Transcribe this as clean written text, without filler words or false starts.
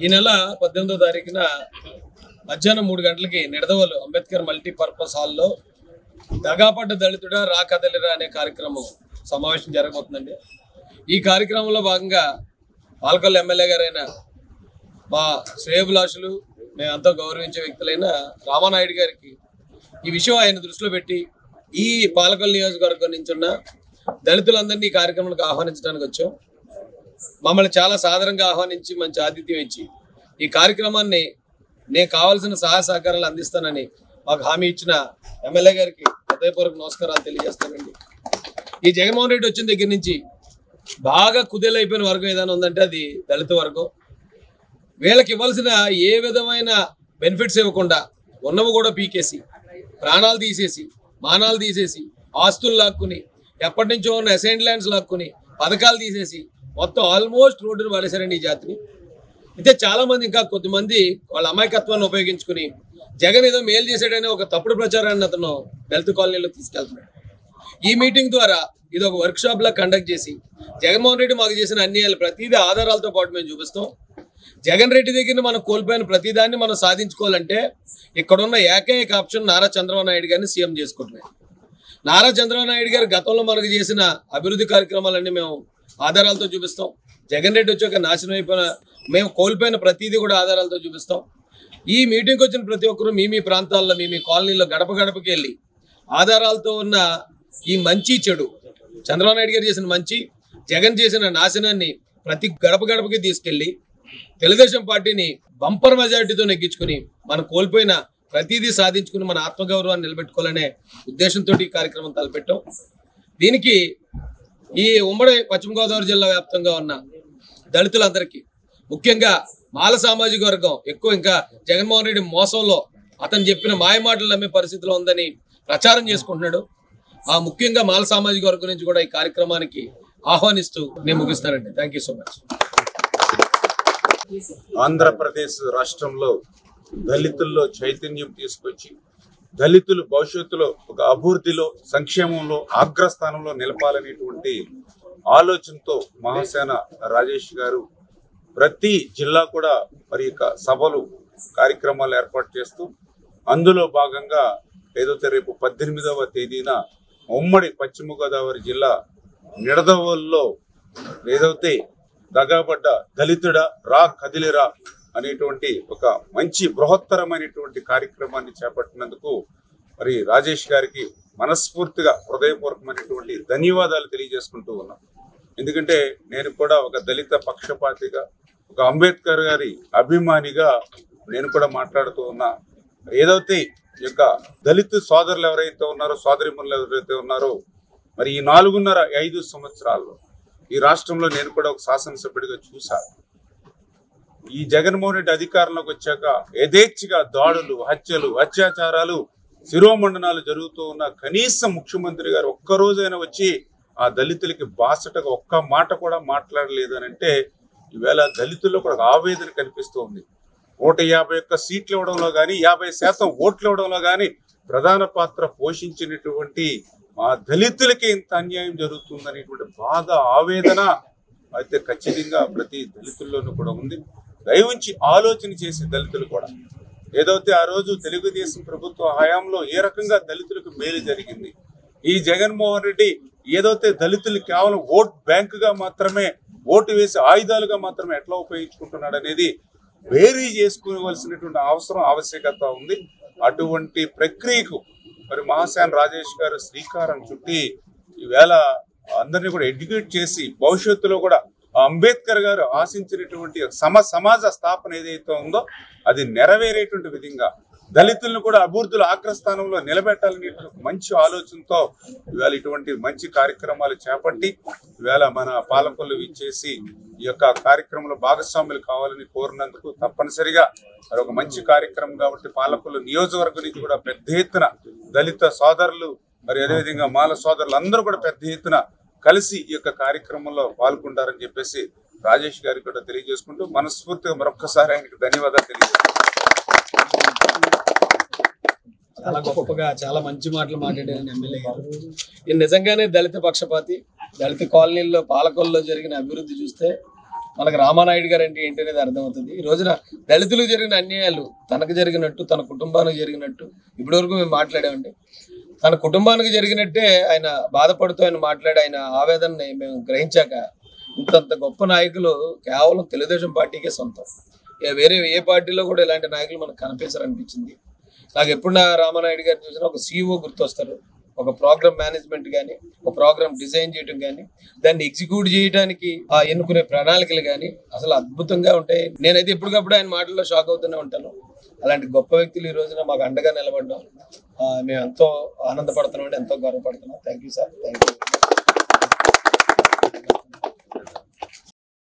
ఈ నెల 18వ తారీఖున మధ్యాహ్నం 3 గంటలకి నిడదవోలు అంబేద్కర్ మల్టీపర్పస్ హాల్లో దగాపడ్డ దళితుడా రా కదలిరా అనే కార్యక్రమం సమావేశం జరగబోతుందండి. ఈ కార్యక్రమంలో భాగంగా పాలకొల్లు ఎమ్మెల్యే గారైన మా శ్రేయోభిలాషులు మేమంతా గౌరవించే వ్యక్తులైన రామానాయుడు గారికి ఈ విషయం ఆయన దృష్టిలో పెట్టి ఈ పాలకొల్లు నియోజకవర్గం నుంచి ఉన్న దళితులందరినీ ఈ కార్యక్రమానికి ఆహ్వానించడానికి వచ్చాం. మమ్మల్ని చాలా సాధారణంగా ఆహ్వానించి మంచి ఆతిథ్యం ఇచ్చి ఈ కార్యక్రమాన్ని నేను కావాల్సిన సహాయ సహకారాలు అందిస్తానని మాకు హామీ ఇచ్చిన ఎమ్మెల్యే గారికి హృదయపూర్వక నమస్కారాలు తెలియజేస్తానండి. ఈ జగన్మోహన్ రెడ్డి వచ్చిన దగ్గర నుంచి బాగా కుదేలైపోయిన వర్గం ఏదైనా ఉందంటే అది దళిత వర్గం. వీళ్ళకి ఇవ్వాల్సిన ఏ విధమైన బెనిఫిట్స్ ఇవ్వకుండా ఉన్నవి కూడా పీకేసి ప్రాణాలు తీసేసి మానాలు తీసేసి ఆస్తులు లాక్కుని ఎప్పటి నుంచో ఉన్న అసైన్ ల్యాండ్స్ లాక్కుని పథకాలు తీసేసి మొత్తం ఆల్మోస్ట్ రోడ్డును పడేశారండి ఈ జాతిని. అయితే చాలామంది ఇంకా కొద్దిమంది వాళ్ళ అమాయకత్వాన్ని ఉపయోగించుకుని జగన్ ఏదో మేలు చేశాడని ఒక తప్పుడు ప్రచారాన్ని అతను దళిత కాలనీలో తీసుకెళ్తున్నాడు. ఈ మీటింగ్ ద్వారా ఇది ఒక వర్క్షాప్ లా కండక్ట్ చేసి జగన్మోహన్ రెడ్డి మాకు చేసిన అన్యాయాలు ప్రతిదీ ఆధారాలతో పాటు మేము చూపిస్తాం. జగన్ రెడ్డి దగ్గర మనం కోల్పోయిన ప్రతిదాన్ని మనం సాధించుకోవాలంటే ఇక్కడున్న ఏకైక ఆప్షన్ నారా చంద్రబాబు నాయుడు గారిని సీఎం చేసుకుంటున్నాం. నారా చంద్రబాబు నాయుడు గారు గతంలో మనకు చేసిన అభివృద్ధి కార్యక్రమాలన్నీ మేము ఆధారాలతో చూపిస్తాం. జగన్ రెడ్డి వచ్చాక నాశనం అయిపోయిన మేము కోల్పోయిన ప్రతిదీ కూడా ఆధారాలతో చూపిస్తాం. ఈ మీటింగ్కి వచ్చిన ప్రతి ఒక్కరూ మీ ప్రాంతాల్లో మీ కాలనీలో గడప గడపకి వెళ్ళి ఆధారాలతో ఉన్న ఈ మంచి చెడు చంద్రబాబు నాయుడు గారు చేసిన మంచి జగన్ చేసిన నాశనాన్ని ప్రతి గడప గడపకి తీసుకెళ్లి తెలుగుదేశం పార్టీని బంపర్ మెజారిటీతో నెగ్గించుకుని మనం కోల్పోయిన ప్రతిదీ సాధించుకుని మన ఆత్మగౌరవాన్ని నిలబెట్టుకోవాలనే ఉద్దేశంతో ఈ కార్యక్రమం తలపెట్టాం. దీనికి ఈ ఉమ్మడి పశ్చిమ గోదావరి జిల్లా వ్యాప్తంగా ఉన్న దళితులందరికీ ముఖ్యంగా మాల సామాజిక వర్గం ఎక్కువ ఇంకా జగన్మోహన్ రెడ్డి మోసంలో అతను చెప్పిన మాయమాటలు నమ్మే పరిస్థితిలో ఉందని ప్రచారం చేసుకుంటున్నాడు. ఆ ముఖ్యంగా మాల సామాజిక వర్గం నుంచి కూడా ఈ కార్యక్రమానికి ఆహ్వానిస్తూ నేను ముగిస్తానండి. Thank you so much. Andhra Pradesh రాష్ట్రంలో దళితుల్లో చైతన్యం తీసుకొచ్చి దళితులు భవిష్యత్తులో ఒక అభివృద్ధిలో సంక్షేమంలో అగ్రస్థానంలో నిలపాలనేటువంటి ఆలోచనతో మహాసేన రాజేష్ గారు ప్రతి జిల్లా కూడా మరి సభలు కార్యక్రమాలు ఏర్పాటు చేస్తూ అందులో భాగంగా ఏదైతే రేపు 18వ తేదీన ఉమ్మడి పశ్చిమ గోదావరి జిల్లా నిడదవోలులో ఏదైతే దగాపడ్డ దళితుడా రా కదిలిరా అనేటువంటి ఒక మంచి బృహత్తరమైనటువంటి కార్యక్రమాన్ని చేపట్టినందుకు మరి రాజేష్ గారికి మనస్ఫూర్తిగా హృదయపూర్వకమైనటువంటి ధన్యవాదాలు తెలియజేసుకుంటూ ఉన్నాం. ఎందుకంటే నేను కూడా ఒక దళిత పక్షపాతిగా ఒక అంబేద్కర్ గారి అభిమానిగా నేను కూడా మాట్లాడుతూ ఉన్నా. ఏదైతే ఈ యొక్క దళిత సోదరులు ఎవరైతే ఉన్నారో సోదరిమణులు ఎవరైతే ఉన్నారో మరి ఈ 4.5 సంవత్సరాల్లో ఈ రాష్ట్రంలో నేను కూడా ఒక శాసనసభ్యుడిగా చూశాను. ఈ జగన్మోహన్ రెడ్డి అధికారంలోకి వచ్చాక యథేచ్ఛగా దాడులు హత్యలు అత్యాచారాలు శిరోమండనాలు జరుగుతూ ఉన్న కనీసం ముఖ్యమంత్రి గారు ఒక్కరోజైనా వచ్చి ఆ దళితులకి బాసటగా ఒక్క మాట కూడా మాట్లాడలేదు అని అంటే ఈవేళ దళితుల్లో కూడా ఆవేదన కనిపిస్తూ ఉంది. 151 సీట్లు ఇవ్వడంలో కానీ 50% ఓట్లు ఇవ్వడంలో కానీ ప్రధాన పాత్ర పోషించినటువంటి ఆ దళితులకి ఇంత అన్యాయం జరుగుతుందనేటువంటి బాధ ఆవేదన అయితే ఖచ్చితంగా ప్రతి దళితుల్లోనూ కూడా ఉంది. దయవుంచి ఆలోచన చేసే దళితులు కూడా ఏదైతే ఆ రోజు తెలుగుదేశం ప్రభుత్వ హయాంలో ఏ రకంగా దళితులకు మేలు జరిగింది, ఈ జగన్మోహన్ రెడ్డి ఏదైతే దళితులు కేవలం ఓట్ బ్యాంకుగా మాత్రమే ఓటు వేసి ఆయుధాలుగా మాత్రమే ఎట్లా ఉపయోగించుకుంటున్నాడు అనేది వేరీ చేసుకోవలసినటువంటి ఆవశ్యకత ఉంది. అటువంటి ప్రక్రియకు మరి మహాసేన రాజేష్ గారు శ్రీకారం చుట్టి ఈవేళ అందరినీ కూడా ఎడ్యుకేట్ చేసి భవిష్యత్తులో కూడా అంబేద్కర్ గారు ఆశించినటువంటి సమాజ స్థాపన ఏదైతే ఉందో అది నెరవేరేటువంటి విధంగా దళితులను కూడా అభివృద్ధుల అగ్రస్థానంలో నిలబెట్టాలనే మంచి ఆలోచనతో ఇవాళ ఇటువంటి మంచి కార్యక్రమాలు చేపట్టి ఇవాళ మన పాలకొల్లు ఇచ్చేసి ఈ యొక్క కార్యక్రమంలో భాగస్వాములు కావాలని కోరినందుకు తప్పనిసరిగా మరి ఒక మంచి కార్యక్రమం కాబట్టి పాలకొల్లు నియోజకవర్గం నుంచి కూడా పెద్ద ఎత్తున దళిత సోదరులు మరి అదేవిధంగా మాల సోదరులు అందరూ కూడా పెద్ద ఎత్తున కలిసి ఈ యొక్క కార్యక్రమంలో పాల్గొంటారని చెప్పేసి రాజేష్ గారికి కూడా తెలియజేసుకుంటూ మనస్ఫూర్తిగా మరొక్కసారి ఆయనకి ధన్యవాదాలు తెలియజేస్తున్నాను. చాలా గొప్పగా చాలా మంచి మాటలు మాట్లాడారని ఎమ్మెల్యే గారు. ఇది నిజంగానే దళిత పక్షపాతి. దళిత కాలనీల్లో పాలకొల్లో జరిగిన అభివృద్ధి చూస్తే మనకు రామానాయుడు గారు అంటే ఏంటి అనేది అర్థమవుతుంది. ఈ రోజున దళితులకు జరిగిన అన్యాయాలు తనకు జరిగినట్టు, తన కుటుంబానికి జరిగినట్టు ఇప్పటివరకు మేము మాట్లాడామండి. తన కుటుంబానికి జరిగినట్టే ఆయన బాధపడుతూ ఆయన మాట్లాడి ఆయన ఆవేదనని మేము గ్రహించాక ఇంతంత గొప్ప నాయకులు కేవలం తెలుగుదేశం పార్టీకే సొంతం. వేరే ఏ పార్టీలో కూడా ఇలాంటి నాయకులు మనకు కనిపించారనిపించింది. నాకు ఎప్పుడు నా రామానాయుడు గారు చూసినా ఒక CEO గుర్తొస్తారు. ఒక ప్రోగ్రామ్ మేనేజ్మెంట్ కానీ, ఒక ప్రోగ్రామ్ డిజైన్ చేయడం కానీ, దాన్ని ఎగ్జిక్యూట్ చేయడానికి ఎన్నుకునే ప్రణాళికలు కానీ అసలు అద్భుతంగా ఉంటాయి. నేనైతే ఎప్పటికప్పుడు ఆయన మాటల్లో షాక్ అవుతూనే ఉంటాను. అలాంటి గొప్ప వ్యక్తులు ఈ రోజున మాకు అండగా నిలబడ్డాం. మేము ఎంతో ఆనందపడుతున్నాం, ఎంతో గర్వపడుతున్నాం. Thank you sir. Thank you.